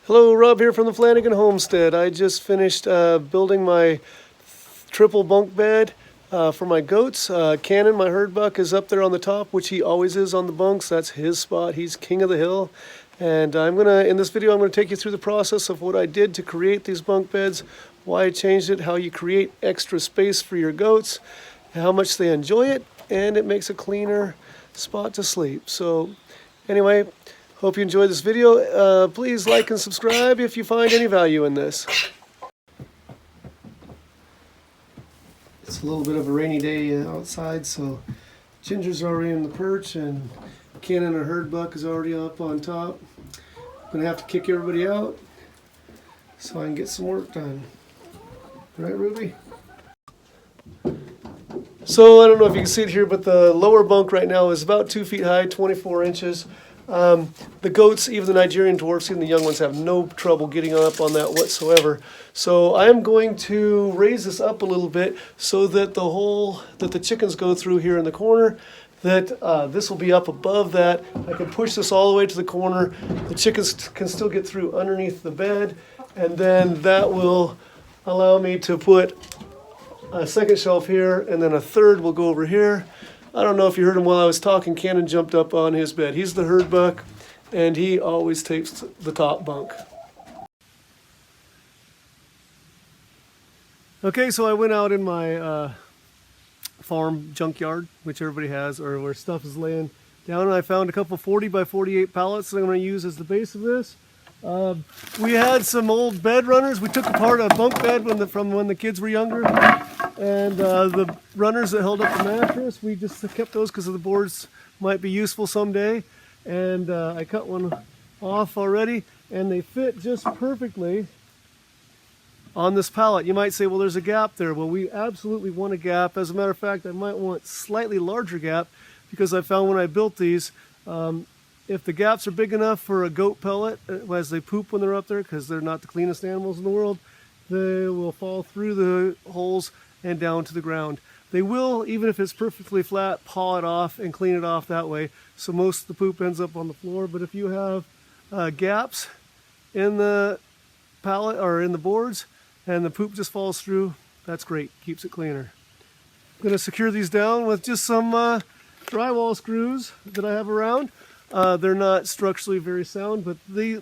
Hello, Rob here from the Flanagan Homestead. I just finished building my triple bunk bed for my goats. Cannon, my herd buck, is up there on the top, which he always is on the bunks. That's his spot. He's king of the hill. And in this video, I'm gonna take you through the process of what I did to create these bunk beds, why I changed it, how you create extra space for your goats, how much they enjoy it, and it makes a cleaner spot to sleep. So anyway, hope you enjoyed this video. Please like and subscribe if you find any value in this. It's a little bit of a rainy day outside, so Ginger's already in the perch and Cannon, our herd buck, is already up on top. I'm gonna have to kick everybody out so I can get some work done. Right, Ruby? So I don't know if you can see it here, but the lower bunk right now is about 2 feet high, 24 inches. The goats, even the Nigerian dwarfs, even the young ones, have no trouble getting up on that whatsoever. So I am going to raise this up a little bit so that the hole that the chickens go through here in the corner, that this will be up above that. I can push this all the way to the corner. The chickens can still get through underneath the bed, and then that will allow me to put a second shelf here, and then a third will go over here. I don't know if you heard him while I was talking. Cannon jumped up on his bed. He's the herd buck, and he always takes the top bunk. Okay, so I went out in my farm junkyard, which everybody has, or where stuff is laying down, and I found a couple 40 by 48 pallets that I'm going to use as the base of this. We had some old bed runners. We took apart a bunk bed from when the kids were younger. And the runners that held up the mattress, we just kept those because the boards might be useful someday. And I cut one off already, and they fit just perfectly on this pallet. You might say, well, there's a gap there. Well, we absolutely want a gap. As a matter of fact, I might want slightly larger gap because I found when I built these, if the gaps are big enough for a goat pellet as they poop when they're up there, because they're not the cleanest animals in the world, they will fall through the holes and down to the ground. They will, even if it's perfectly flat, paw it off and clean it off that way. So most of the poop ends up on the floor. But if you have gaps in the pallet or in the boards and the poop just falls through, that's great. Keeps it cleaner. I'm going to secure these down with just some drywall screws that I have around. They're not structurally very sound, but the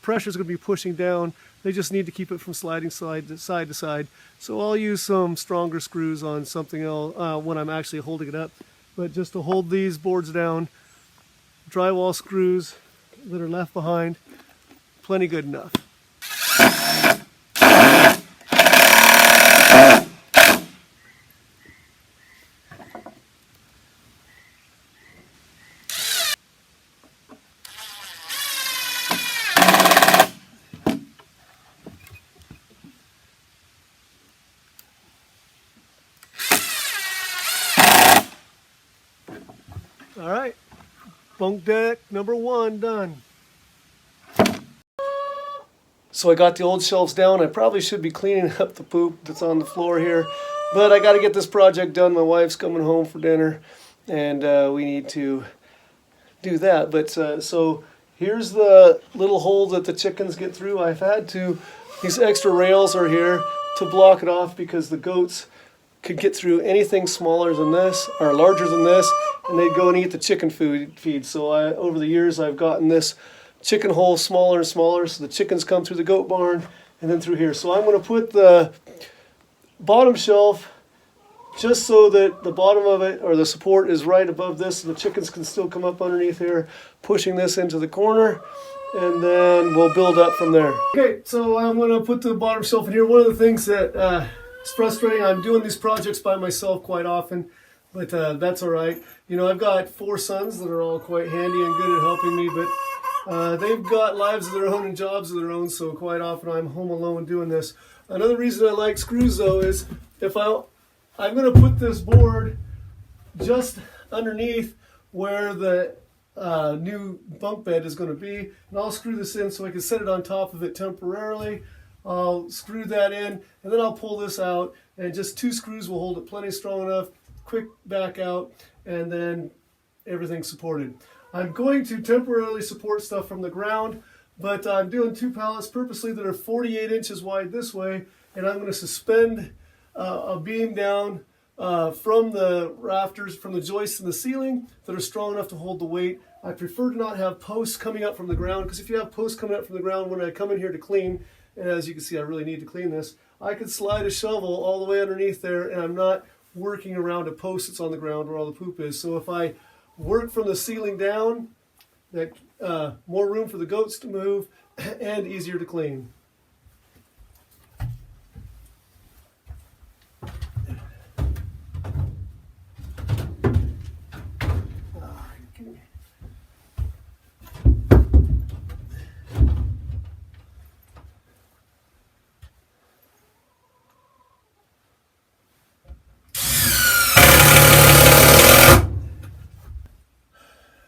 pressure is going to be pushing down. They just need to keep it from sliding side to side. So I'll use some stronger screws on something else when I'm actually holding it up. But just to hold these boards down, drywall screws that are left behind, plenty good enough. All right, bunk deck number 1 done. So I got the old shelves down. I probably should be cleaning up the poop that's on the floor here, but I got to get this project done. My wife's coming home for dinner, and we need to do that. But so here's the little hole that the chickens get through. I've had to, these extra rails are here to block it off because the goats could get through anything smaller than this or larger than this, and they'd go and eat the chicken feed. So over the years, I've gotten this chicken hole smaller and smaller, so the chickens come through the goat barn and then through here. So I'm going to put the bottom shelf just so that the bottom of it, or the support, is right above this, so the chickens can still come up underneath here, pushing this into the corner, and then we'll build up from there. Okay, so I'm going to put the bottom shelf in here. One of the things that it's frustrating, I'm doing these projects by myself quite often, but that's all right. You know, I've got 4 sons that are all quite handy and good at helping me, but they've got lives of their own and jobs of their own, so quite often I'm home alone doing this. Another reason I like screws, though, is if I'm going to put this board just underneath where the new bunk bed is going to be, and I'll screw this in so I can set it on top of it temporarily. I'll screw that in, and then I'll pull this out, and just 2 screws will hold it plenty strong enough. Quick back out, and then everything's supported. I'm going to temporarily support stuff from the ground But I'm doing 2 pallets purposely that are 48 inches wide this way, and I'm going to suspend a beam down from the rafters, from the joists in the ceiling that are strong enough to hold the weight. I prefer to not have posts coming up from the ground, because if you have posts coming up from the ground when I come in here to clean, and as you can see I really need to clean this, I could slide a shovel all the way underneath there and I'm not working around a post that's on the ground where all the poop is. So if I work from the ceiling down, that more room for the goats to move and easier to clean.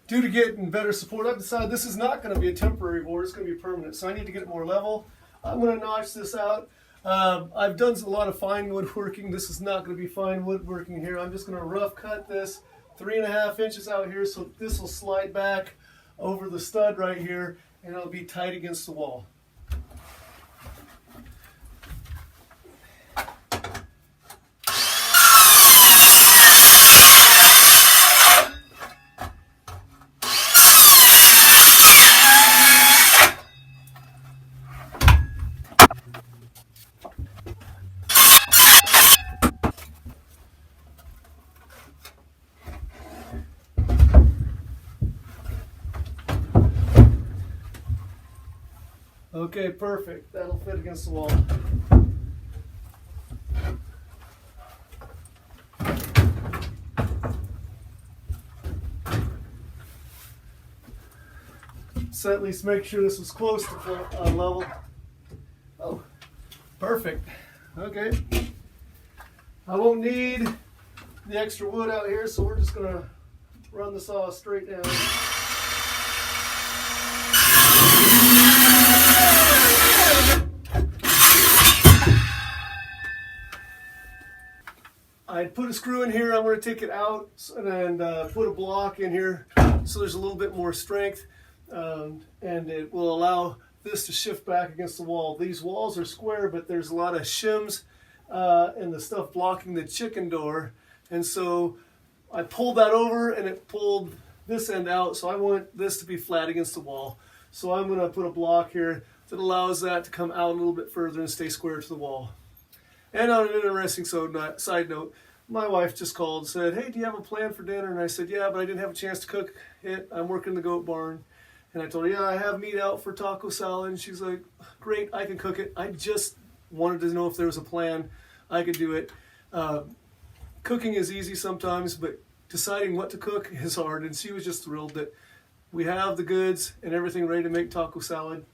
Due to getting better support, I've decided this is not going to be a temporary board, it's going to be permanent. So I need to get it more level. I'm going to notch this out. I've done a lot of fine woodworking. This is not going to be fine woodworking here. I'm just going to rough cut this 3.5 inches out here so this will slide back over the stud right here and it'll be tight against the wall. Okay, perfect. That'll fit against the wall. So at least make sure this was close to level. Oh, perfect. Okay. I won't need the extra wood out here, so we're just going to run the saw straight down. I put a screw in here. I'm going to take it out and put a block in here so there's a little bit more strength, and it will allow this to shift back against the wall. These walls are square, but there's a lot of shims and the stuff blocking the chicken door, and so I pulled that over and it pulled this end out, so I want this to be flat against the wall. So I'm going to put a block here that allows that to come out a little bit further and stay square to the wall. And on an interesting side note, my wife just called and said, "Hey, do you have a plan for dinner?" And I said, "Yeah, but I didn't have a chance to cook it. I'm working the goat barn." And I told her, "Yeah, I have meat out for taco salad." And she's like, "Great, I can cook it. I just wanted to know if there was a plan. I could do it." Cooking is easy sometimes, but deciding what to cook is hard. And she was just thrilled that we have the goods and everything ready to make taco salad.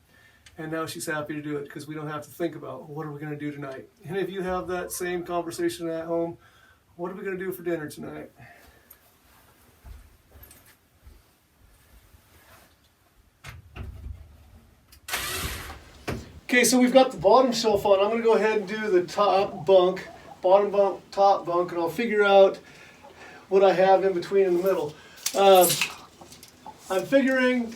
And now she's happy to do it because we don't have to think about what are we going to do tonight. And if you have that same conversation at home, what are we going to do for dinner tonight? Okay, so we've got the bottom shelf on. I'm going to go ahead and do the top bunk, bottom bunk, top bunk, and I'll figure out what I have in between in the middle. I'm figuring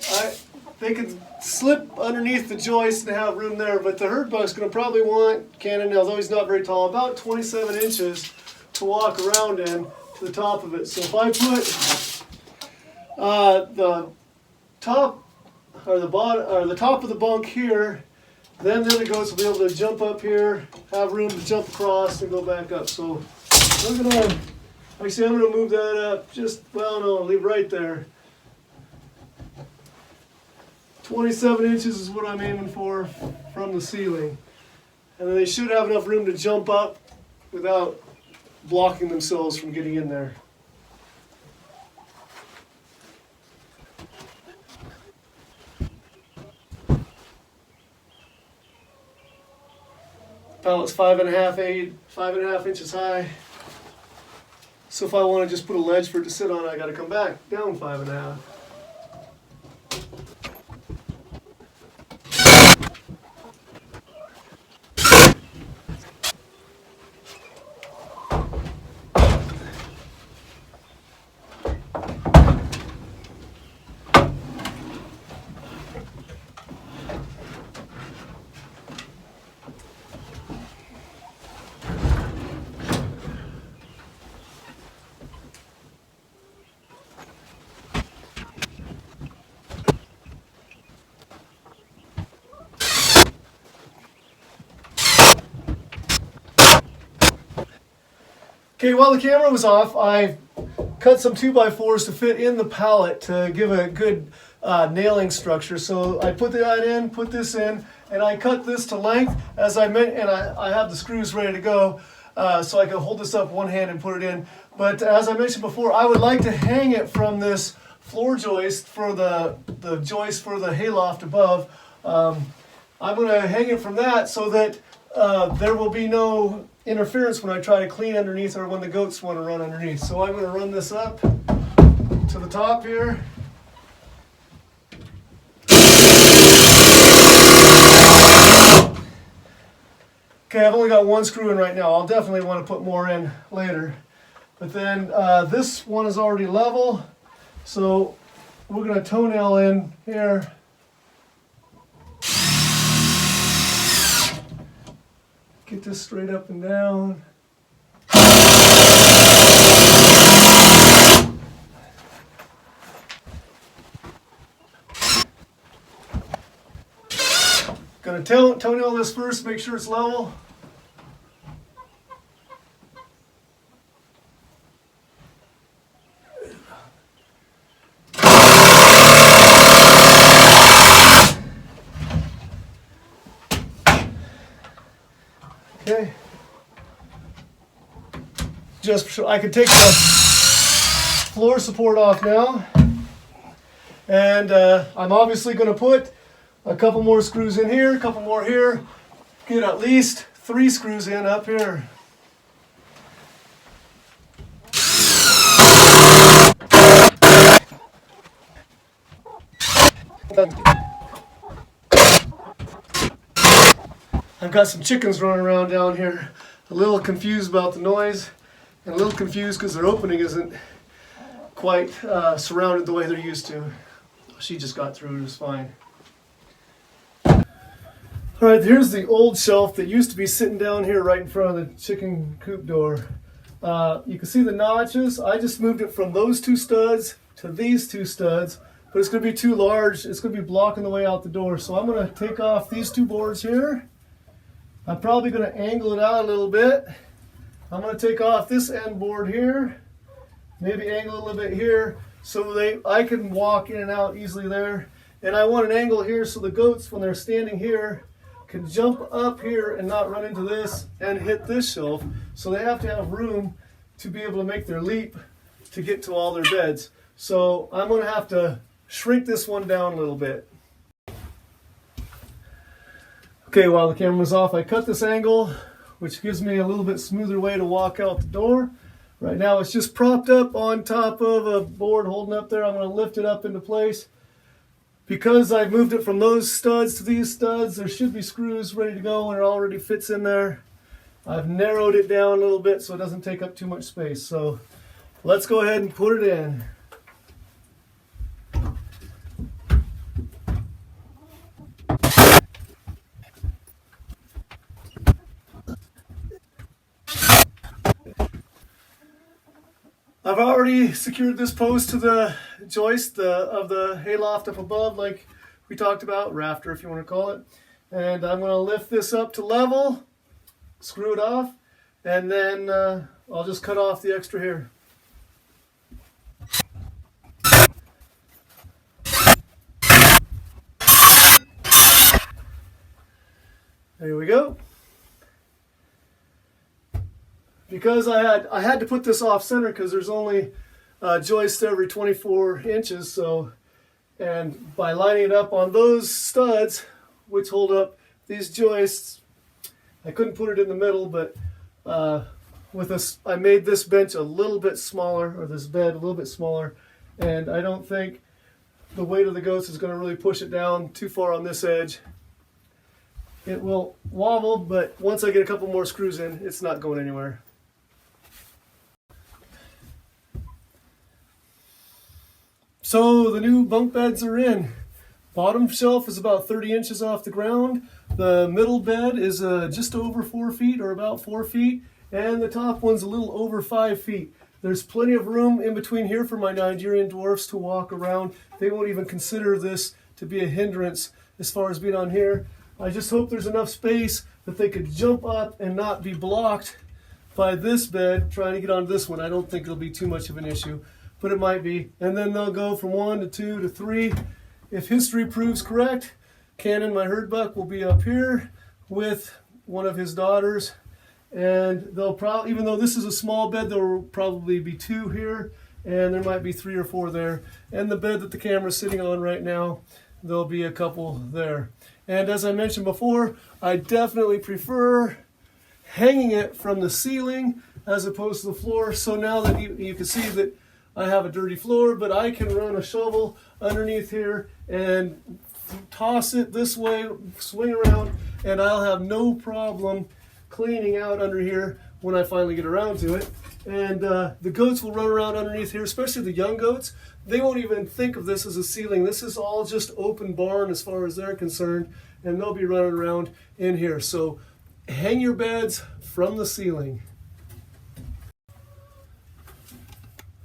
they could slip underneath the joist and have room there, but the herd buck's going to probably want cannon nails, although he's not very tall, about 27 inches to walk around in to the top of it. So if I put the top or the bottom or the top of the bunk here, then the other goats will be able to jump up here, have room to jump across and go back up. So we're gonna, actually I'm gonna move that up just, well no, leave it right there. 27 inches is what I'm aiming for from the ceiling. And then they should have enough room to jump up without blocking themselves from getting in there. Pallet's 5.5 inches high. So if I want to just put a ledge for it to sit on, I got to come back down 5.5. Okay, while the camera was off, I cut some 2x4s to fit in the pallet to give a good nailing structure. So I put that in, put this in, and I cut this to length as I meant, and I have the screws ready to go, so I can hold this up one hand and put it in. But as I mentioned before, I would like to hang it from this floor joist for the joist for the hayloft above. I'm going to hang it from that so that there will be no interference when I try to clean underneath or when the goats want to run underneath. So I'm going to run this up to the top here. Okay, I've only got one screw in right now. I'll definitely want to put more in later. But then this one is already level, so we're going to toenail in here. Get this straight up and down. Gonna toenail this first, make sure it's level. Okay. Just so I can take the floor support off now. And I'm obviously going to put a couple more screws in here, a couple more here. Get at least 3 screws in up here. I've got some chickens running around down here, a little confused about the noise, and a little confused because their opening isn't quite surrounded the way they're used to. She just got through, it was fine. Alright, here's the old shelf that used to be sitting down here right in front of the chicken coop door. You can see the notches. I just moved it from those 2 studs to these 2 studs, but it's going to be too large. It's going to be blocking the way out the door. So I'm going to take off these 2 boards here. I'm probably going to angle it out a little bit. I'm going to take off this end board here, maybe angle a little bit here, so I can walk in and out easily there. And I want an angle here so the goats, when they're standing here, can jump up here and not run into this and hit this shelf. So they have to have room to be able to make their leap to get to all their beds. So I'm going to have to shrink this one down a little bit. Okay, while the camera was off, I cut this angle, which gives me a little bit smoother way to walk out the door. Right now it's just propped up on top of a board holding up there. I'm going to lift it up into place. Because I moved it from those studs to these studs, there should be screws ready to go and it already fits in there. I've narrowed it down a little bit so it doesn't take up too much space. So let's go ahead and put it in. I've already secured this post to the joist of the hayloft up above, like we talked about, rafter if you want to call it. And I'm going to lift this up to level, screw it off, and then I'll just cut off the extra here. There we go. Because I had to put this off center because there's only joists every 24 inches. So, and by lining it up on those studs, which hold up these joists, I couldn't put it in the middle, but with this, I made this bench a little bit smaller, or this bed a little bit smaller, and I don't think the weight of the goats is going to really push it down too far on this edge. It will wobble, but once I get a couple more screws in, it's not going anywhere. So the new bunk beds are in. Bottom shelf is about 30 inches off the ground. The middle bed is just over 4 feet, or about 4 feet, and the top one's a little over 5 feet. There's plenty of room in between here for my Nigerian dwarfs to walk around. They won't even consider this to be a hindrance as far as being on here. I just hope there's enough space that they could jump up and not be blocked by this bed, trying to get on this one. I don't think it'll be too much of an issue, but it might be. And then they'll go from 1 to 2 to 3. If history proves correct, Cannon, my herd buck, will be up here with one of his daughters. And they'll probably, even though this is a small bed, there will probably be 2 here, and there might be 3 or 4 there. And the bed that the camera's sitting on right now, there'll be a couple there. And as I mentioned before, I definitely prefer hanging it from the ceiling as opposed to the floor. So now that you can see that I have a dirty floor, but I can run a shovel underneath here and toss it this way, swing around, and I'll have no problem cleaning out under here when I finally get around to it. And the goats will run around underneath here, especially the young goats. They won't even think of this as a ceiling. This is all just open barn as far as they're concerned, and they'll be running around in here. So hang your beds from the ceiling.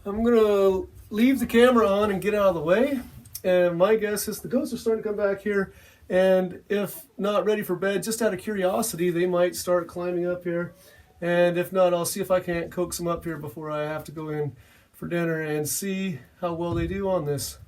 I'm gonna leave the camera on and get out of the way. And my guess is the goats are starting to come back here, and if not ready for bed, just out of curiosity, they might start climbing up here. And if not, I'll see if I can't coax them up here before I have to go in for dinner and see how well they do on this.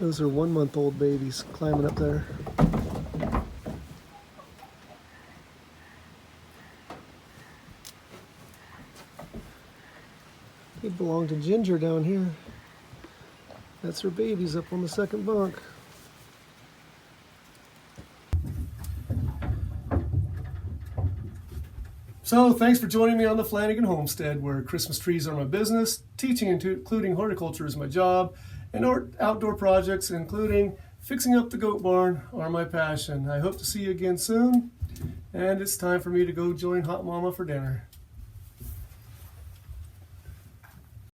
Those are 1-month-old babies climbing up there. They belong to Ginger down here. That's her babies up on the second bunk. So thanks for joining me on the Flanagan Homestead, where Christmas trees are my business, teaching including horticulture is my job, and outdoor projects, including fixing up the goat barn, are my passion. I hope to see you again soon, and it's time for me to go join Hot Mama for dinner.